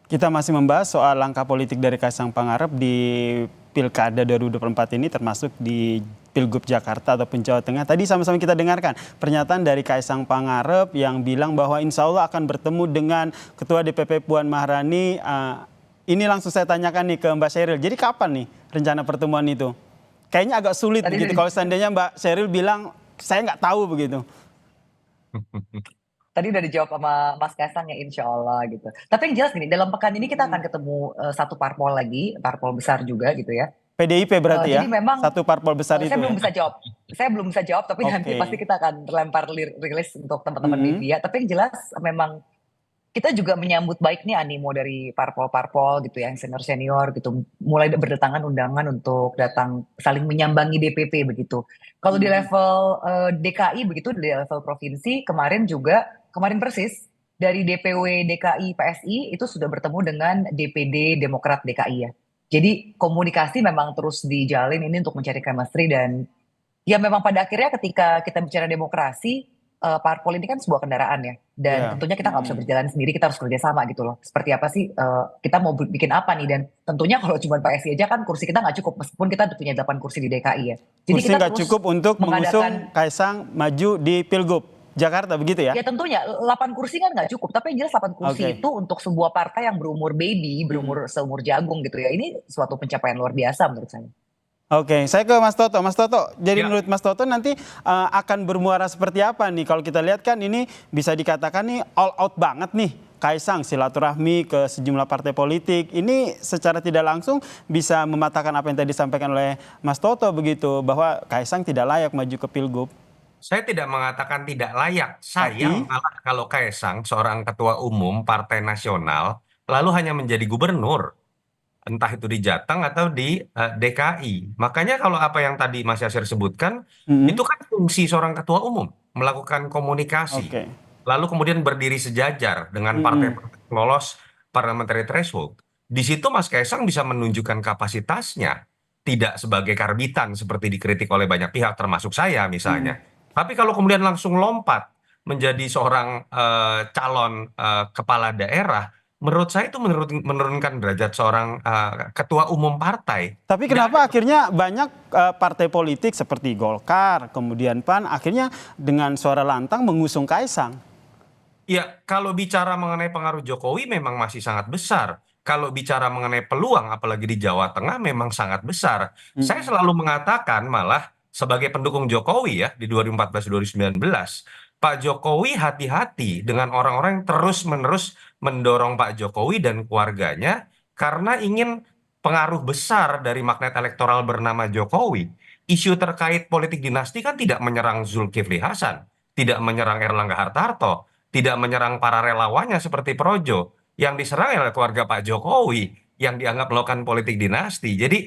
Kita masih membahas soal langkah politik dari Kaisang Pangarep di Pilkada 2024 ini, termasuk di Pilgub Jakarta ataupun Jawa Tengah. Tadi sama-sama kita dengarkan pernyataan dari Kaisang Pangarep yang bilang bahwa insya Allah akan bertemu dengan Ketua DPP Puan Maharani. Ini langsung saya tanyakan nih ke Mbak Sheryl. Jadi kapan nih rencana pertemuan itu? Kayaknya agak sulit Tadi begitu udah, kalau seandainya Mbak Sheryl bilang saya nggak tahu begitu. tadi udah dijawab sama Mas Kaisang ya insya Allah gitu. Tapi yang jelas gini, dalam pekan ini kita akan ketemu satu parpol lagi, parpol besar juga gitu ya. PDIP berarti ya? Jadi memang Satu parpol besar saya itu belum ya? bisa jawab. Saya belum bisa jawab, tapi nanti pasti Oke. kita akan lempar rilis untuk teman-teman Mm-mm. media. Tapi yang jelas memang kita juga menyambut baik nih animo dari parpol-parpol gitu ya, yang senior-senior gitu. Mulai berdatangan undangan untuk datang saling menyambangi DPP begitu. Kalau di Mm-mm. level DKI begitu, di level provinsi kemarin persis dari DPW DKI PSI itu sudah bertemu dengan DPD Demokrat DKI ya. Jadi komunikasi memang terus dijalin ini untuk mencari chemistry dan ya memang pada akhirnya ketika kita bicara demokrasi, parpol ini kan sebuah kendaraan ya. Dan Ya. tentunya kita nggak bisa Mm-mm. berjalan sendiri, kita harus kerjasama gitu loh. Seperti apa sih kita mau bikin apa nih? Dan tentunya kalau cuma PSI aja kan kursi kita nggak cukup meskipun kita punya 8 kursi di DKI ya. Jadi Kursi kita nggak terus cukup untuk mengusung mengadakan Kaisang maju di Pilgub Jakarta begitu ya? ya tentunya 8 kursi kan nggak cukup, tapi yang jelas 8 kursi Oke. itu untuk sebuah partai yang berumur baby, Mm-mm. berumur seumur jagung gitu ya. Ini suatu pencapaian luar biasa menurut saya. Oke, saya ke Mas Toto. Mas Toto, jadi Ya, menurut Mas Toto nanti akan bermuara seperti apa nih? Kalau kita lihat kan ini bisa dikatakan nih all out banget nih. Kaisang silaturahmi ke sejumlah partai politik. Ini secara tidak langsung bisa mematahkan apa yang tadi disampaikan oleh Mas Toto begitu. Bahwa Kaisang tidak layak maju ke Pilgub. saya tidak mengatakan tidak layak. Sayang Tapi, malah kalau Kaisang, seorang ketua umum Partai Nasional, lalu hanya menjadi gubernur, entah itu di Jateng atau di DKI. Makanya kalau apa yang tadi Mas Yasir sebutkan, mm-mm. itu kan fungsi seorang ketua umum, melakukan komunikasi, Oke. lalu kemudian berdiri sejajar dengan Mm-mm. partai-partai lolos parliamentary threshold. Di situ Mas Kaisang bisa menunjukkan kapasitasnya, tidak sebagai karbitan seperti dikritik oleh banyak pihak, termasuk saya Mm-mm. misalnya. Tapi kalau kemudian langsung lompat menjadi seorang calon kepala daerah, menurut saya itu menurunkan derajat seorang ketua umum partai. Tapi Nggak ada. kenapa akhirnya banyak partai politik seperti Golkar, kemudian PAN, akhirnya dengan suara lantang mengusung Kaisang? Ya, kalau bicara mengenai pengaruh Jokowi memang masih sangat besar. Kalau bicara mengenai peluang, apalagi di Jawa Tengah, memang sangat besar. Saya Mm-mm. selalu mengatakan malah sebagai pendukung Jokowi ya di 2014-2019, Pak Jokowi hati-hati dengan orang-orang yang terus-menerus mendorong Pak Jokowi dan keluarganya karena ingin pengaruh besar dari magnet elektoral bernama Jokowi. Isu terkait politik dinasti kan tidak menyerang Zulkifli Hasan, tidak menyerang Erlangga Hartarto, tidak menyerang para relawannya seperti Projo, yang diserang oleh keluarga Pak Jokowi yang dianggap melakukan politik dinasti. Jadi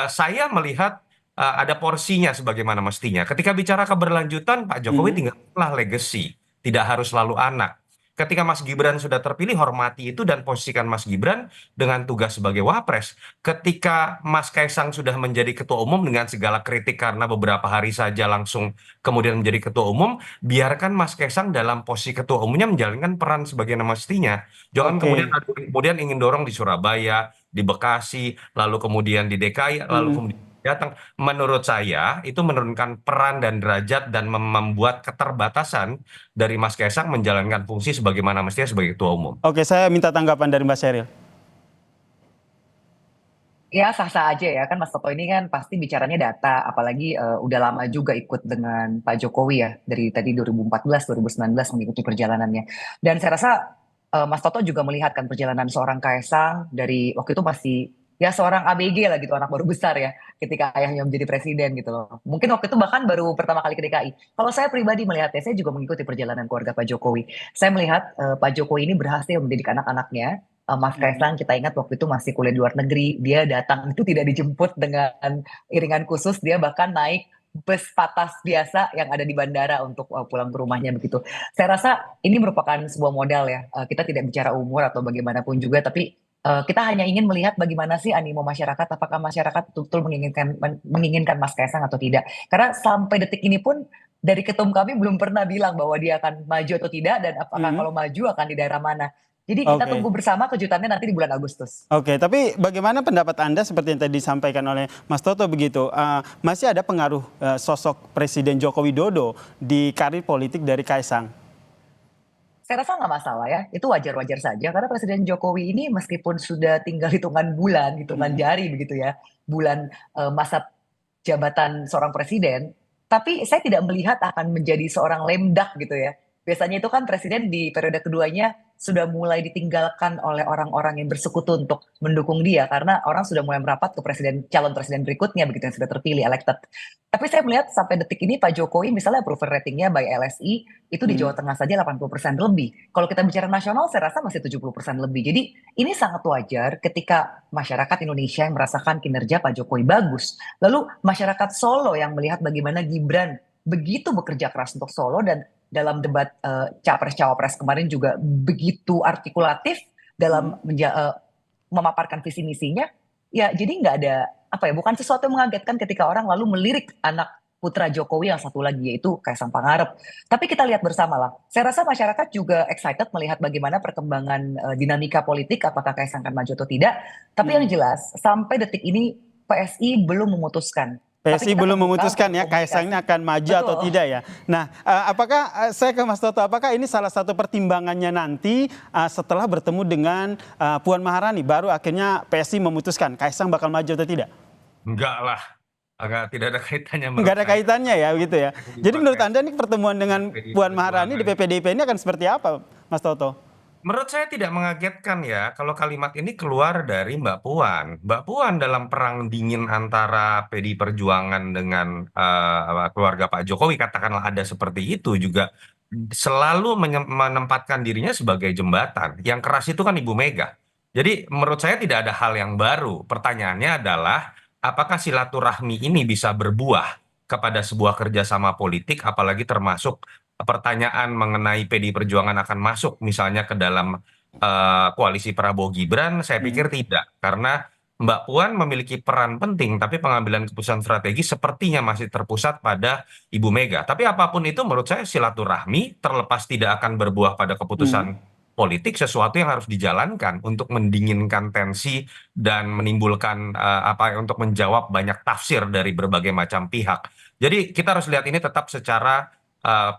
saya melihat ada porsinya sebagaimana mestinya. Ketika bicara keberlanjutan, Pak Jokowi Mm-mm. tinggallah legacy, tidak harus selalu anak. Ketika Mas Gibran sudah terpilih, hormati itu dan posisikan Mas Gibran dengan tugas sebagai wapres. Ketika Mas Kaisang sudah menjadi ketua umum dengan segala kritik karena beberapa hari saja langsung kemudian menjadi ketua umum, biarkan Mas Kaisang dalam posisi ketua umumnya menjalankan peran sebagai mestinya. Jangan kemudian Oke. kemudian ingin dorong di Surabaya, di Bekasi, lalu kemudian di DKI, lalu Mm-mm. kemudian datang. Menurut saya itu menurunkan peran dan derajat dan membuat keterbatasan dari Mas Kaisang menjalankan fungsi sebagaimana mestinya sebagai ketua umum. Oke, saya minta tanggapan dari Mbak Sheryl. Ya sah-sah aja ya kan Mas Toto ini kan pasti bicaranya data apalagi udah lama juga ikut dengan Pak Jokowi ya dari tadi 2014 2019 mengikuti perjalanannya dan saya rasa Mas Toto juga melihat kan perjalanan seorang Kaisang dari waktu itu masih ya seorang ABG lah gitu anak baru besar ya ketika ayahnya menjadi presiden gitu loh mungkin waktu itu bahkan baru pertama kali ke DKI kalau saya pribadi melihatnya saya juga mengikuti perjalanan keluarga Pak Jokowi saya melihat Pak Jokowi ini berhasil mendidik anak-anaknya. Mas Mm-mm. Kaisang kita ingat waktu itu masih kuliah di luar negeri, dia datang itu tidak dijemput dengan iringan khusus, dia bahkan naik bus patas biasa yang ada di bandara untuk pulang ke rumahnya begitu. Saya rasa ini merupakan sebuah modal ya. Kita tidak bicara umur atau bagaimanapun juga, tapi kita hanya ingin melihat bagaimana sih animo masyarakat, apakah masyarakat betul-betul menginginkan Mas Kaisang atau tidak. Karena sampai detik ini pun dari ketum kami belum pernah bilang bahwa dia akan maju atau tidak dan apakah Mm-mm. kalau maju akan di daerah mana. Jadi kita Oke. tunggu bersama kejutannya nanti di bulan Agustus. Oke, tapi bagaimana pendapat Anda seperti yang tadi disampaikan oleh Mas Toto begitu? Masih ada pengaruh sosok Presiden Joko Widodo di karir politik dari Kaisang? Saya rasa nggak masalah ya, itu wajar-wajar saja karena Presiden Jokowi ini meskipun sudah tinggal hitungan bulan, hitungan jari begitu ya, bulan masa jabatan seorang presiden, tapi saya tidak melihat akan menjadi seorang lemdak gitu ya. Biasanya itu kan presiden di periode keduanya sudah mulai ditinggalkan oleh orang-orang yang bersekutu untuk mendukung dia karena orang sudah mulai merapat ke calon presiden berikutnya begitu yang sudah terpilih elected. Tapi saya melihat sampai detik ini Pak Jokowi misalnya approval ratingnya by LSI itu di Jawa Tengah saja 80% lebih. Kalau kita bicara nasional saya rasa masih 70% lebih. Jadi ini sangat wajar ketika masyarakat Indonesia yang merasakan kinerja Pak Jokowi bagus. Lalu masyarakat Solo yang melihat bagaimana Gibran begitu bekerja keras untuk Solo dan dalam debat capres-cawapres kemarin juga begitu artikulatif dalam memaparkan visi misinya, ya jadi nggak ada apa ya, bukan sesuatu yang mengagetkan ketika orang lalu melirik anak putra Jokowi yang satu lagi yaitu Kaisang Pangarep. Tapi kita lihat bersama lah. Saya rasa masyarakat juga excited melihat bagaimana perkembangan dinamika politik apakah Kaisang akan maju atau tidak. Tapi yang jelas sampai detik ini PSI belum memutuskan. PSI Tapi kita belum terbuka memutuskan untuk ya Kaisang ini komunikasi. akan maju atau Betul. tidak ya. Nah, apakah saya ke Mas Toto, apakah ini salah satu pertimbangannya nanti setelah bertemu dengan Puan Maharani baru akhirnya PSI memutuskan Kaisang bakal maju atau tidak? Enggak lah, tidak ada kaitannya menurut Nggak ada saya. kaitannya ya begitu ya. Jadi menurut Anda nih pertemuan dengan PDI Puan Maharani di Perjuangan. PPDIP ini akan seperti apa, Mas Toto? Menurut saya tidak mengagetkan ya kalau kalimat ini keluar dari Mbak Puan. Mbak Puan dalam perang dingin antara PDI Perjuangan dengan keluarga Pak Jokowi, katakanlah ada seperti itu juga selalu menempatkan dirinya sebagai jembatan. Yang keras itu kan Ibu Mega. Jadi menurut saya tidak ada hal yang baru. Pertanyaannya adalah apakah silaturahmi ini bisa berbuah kepada sebuah kerjasama politik, apalagi termasuk pertanyaan mengenai PDI Perjuangan akan masuk misalnya ke dalam koalisi Prabowo Gibran, saya pikir tidak. Karena Mbak Puan memiliki peran penting, tapi pengambilan keputusan strategis sepertinya masih terpusat pada Ibu Mega. Tapi apapun itu menurut saya silaturahmi terlepas tidak akan berbuah pada keputusan politik, sesuatu yang harus dijalankan untuk mendinginkan tensi dan menimbulkan untuk menjawab banyak tafsir dari berbagai macam pihak. Jadi kita harus lihat ini tetap secara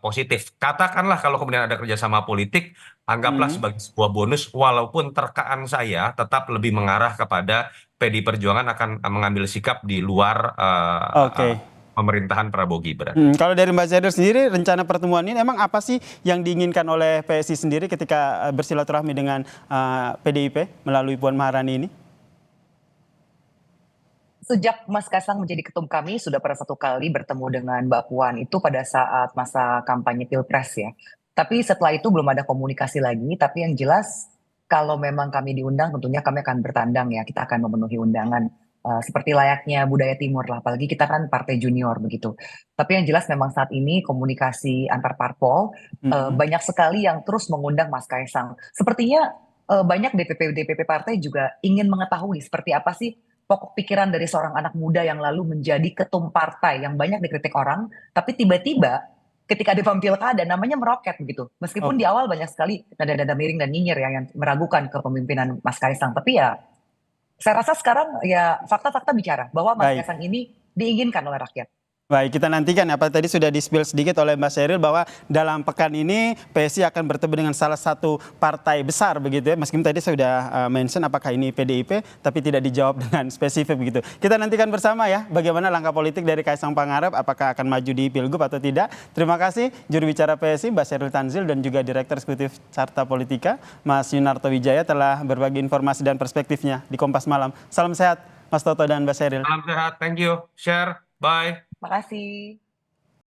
positif. Katakanlah kalau kemudian ada kerjasama politik, anggaplah sebagai sebuah bonus, walaupun terkaan saya tetap lebih mengarah kepada PDI Perjuangan akan mengambil sikap di luar Oke. pemerintahan Prabowo Gibran. Kalau dari Mbak Zedor sendiri rencana pertemuan ini emang apa sih yang diinginkan oleh PSI sendiri ketika bersilaturahmi dengan PDIP melalui Puan Maharani ini? Sejak Mas Kaisang menjadi ketum kami sudah pernah satu kali bertemu dengan Mbak Puan itu pada saat masa kampanye Pilpres ya. Tapi setelah itu belum ada komunikasi lagi. Tapi yang jelas kalau memang kami diundang tentunya kami akan bertandang ya. Kita akan memenuhi undangan seperti layaknya budaya Timur lah. Apalagi kita kan partai junior begitu. Tapi yang jelas memang saat ini komunikasi antar parpol banyak sekali yang terus mengundang Mas Kaisang. Sepertinya banyak DPP partai juga ingin mengetahui seperti apa sih pokok pikiran dari seorang anak muda yang lalu menjadi ketum partai yang banyak dikritik orang, tapi tiba-tiba ketika di pilkada namanya meroket begitu. Meskipun di awal banyak sekali nada-nada miring dan nyinyir ya yang meragukan kepemimpinan Mas Kaisang, tapi ya saya rasa sekarang ya fakta-fakta bicara bahwa Mas Baik. Kaisang ini diinginkan oleh rakyat. Baik, kita nantikan apa tadi sudah di-spill sedikit oleh Mbak Sheryl bahwa dalam pekan ini PSI akan bertemu dengan salah satu partai besar begitu ya. Meskipun tadi saya sudah mention apakah ini PDIP tapi tidak dijawab dengan spesifik begitu. Kita nantikan bersama ya bagaimana langkah politik dari Kaisang Pangarep, apakah akan maju di Pilgub atau tidak. Terima kasih juru bicara PSI Mbak Sheryl Tanzil dan juga Direktur Eksekutif Carta Politika Mas Yunarto Wijaya telah berbagi informasi dan perspektifnya di Kompas Malam. Salam sehat Mas Toto dan Mbak Sheryl. Salam sehat, thank you, share, bye. Makasih.